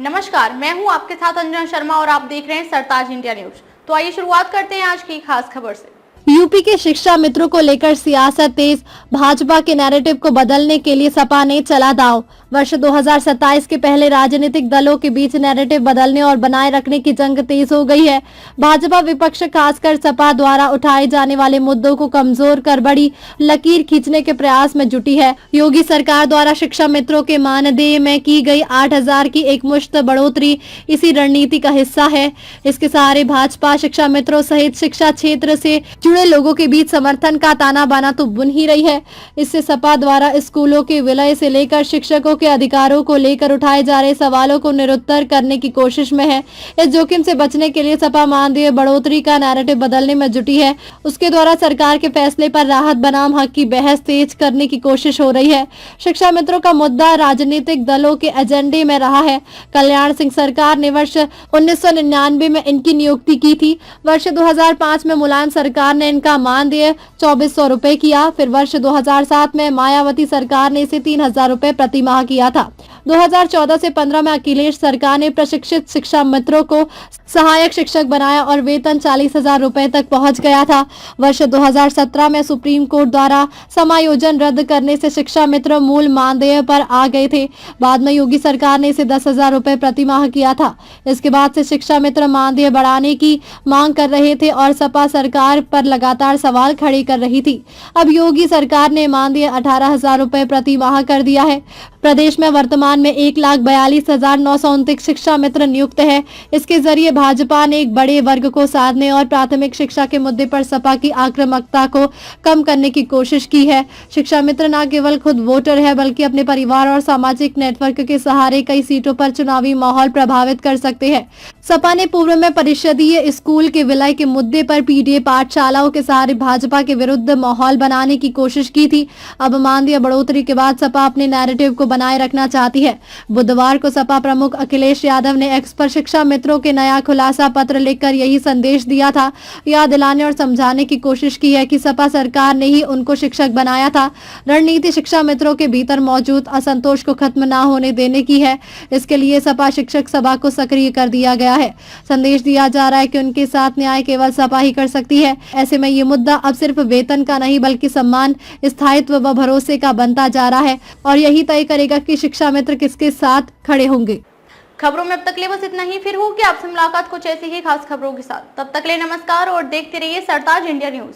नमस्कार, मैं हूं आपके साथ अंजना शर्मा और आप देख रहे हैं सरताज इंडिया न्यूज। तो आइए शुरुआत करते हैं आज की खास खबर से। यूपी के शिक्षा मित्रों को लेकर सियासत तेज, भाजपा के नैरेटिव को बदलने के लिए सपा ने चला दांव। वर्ष 2027 के पहले राजनीतिक दलों के बीच नैरेटिव बदलने और बनाए रखने की जंग तेज हो गई है। भाजपा विपक्ष खासकर सपा द्वारा उठाए जाने वाले मुद्दों को कमजोर कर बड़ी लकीर खींचने के प्रयास में जुटी है। योगी सरकार द्वारा शिक्षा मित्रों के मानदेय में की गई 8,000 की एकमुश्त बढ़ोतरी इसी रणनीति का हिस्सा है। इसके सहारे भाजपा शिक्षा मित्रों सहित शिक्षा क्षेत्र से जुड़े लोगों के बीच समर्थन का ताना बाना तो बुन ही रही है। इससे सपा द्वारा स्कूलों के विलय से लेकर शिक्षकों के अधिकारों को लेकर उठाए जा रहे सवालों को निरुत्तर करने की कोशिश में है। इस जोखिम से बचने के लिए सपा मानदेय बढ़ोतरी का नैरेटिव बदलने में जुटी है। उसके द्वारा सरकार के फैसले पर राहत बनाम हक की बहस तेज करने की कोशिश हो रही है। शिक्षा मित्रों का मुद्दा राजनीतिक दलों के एजेंडे में रहा है। कल्याण सिंह सरकार ने वर्ष 1999 में इनकी नियुक्ति की थी। वर्ष 2005 में मुलायम सरकार ने इनका मानदेय 2400 रुपए किया। फिर वर्ष 2007 में मायावती सरकार ने इसे 3,000 रुपए प्रति माह किया था। 2014 से 15 में अखिलेश सरकार ने प्रशिक्षित शिक्षा मित्रों को सहायक शिक्षक बनाया और वेतन 40,000 रुपए तक पहुंच गया था। वर्ष 2017 में सुप्रीम कोर्ट द्वारा समायोजन रद्द करने से शिक्षा मित्र मूल मानदेय पर आ गए थे। बाद में योगी सरकार ने इसे 10,000 रुपए प्रति माह किया था। इसके बाद से शिक्षा मित्र मानदेय बढ़ाने की मांग कर रहे थे और सपा सरकार पर लगातार सवाल खड़े कर रही थी। अब योगी सरकार ने मानदेय 18,000 रुपए प्रति माह कर दिया है। प्रदेश में वर्तमान में 1,42,929 शिक्षा मित्र नियुक्त है। इसके जरिए भाजपा ने एक बड़े वर्ग को साधने और प्राथमिक शिक्षा के मुद्दे पर सपा की आक्रामकता को कम करने की कोशिश की है। शिक्षा मित्र न केवल खुद वोटर है बल्कि अपने परिवार और सामाजिक नेटवर्क के सहारे कई सीटों पर चुनावी माहौल प्रभावित कर सकते हैं। सपा ने पूर्व में परिषदीय स्कूल के विलय के मुद्दे पर पीटीए पाठशालाओं के सहारे भाजपा के विरुद्ध माहौल बनाने की कोशिश की थी। अब मानदेय बढ़ोतरी के बाद सपा अपने नैरेटिव को बनाए रखना चाहती है। बुधवार को सपा प्रमुख अखिलेश यादव ने एक्स पर शिक्षा मित्रों के नया खुलासा पत्र लिखकर यही संदेश दिया था। याद दिलाने और समझाने की कोशिश की है कि सपा सरकार ने ही उनको शिक्षक बनाया था। रणनीति शिक्षा मित्रों के भीतर मौजूद असंतोष को खत्म न होने देने की है। इसके लिए सपा शिक्षक सभा को सक्रिय कर दिया गया है। संदेश दिया जा रहा है कि उनके साथ न्याय केवल सपा ही कर सकती है। ऐसे में ये मुद्दा अब सिर्फ वेतन का नहीं बल्कि सम्मान, स्थायित्व व भरोसे का बनता जा रहा है और यही तय करेगा कि शिक्षा मित्र किसके साथ खड़े होंगे। खबरों में अब तक ले बस इतना ही। फिर होगी आपसे मुलाकात कुछ ऐसी ही खास खबरों के साथ। तब तक ले नमस्कार और देखते रहिए सरताज इंडिया न्यूज।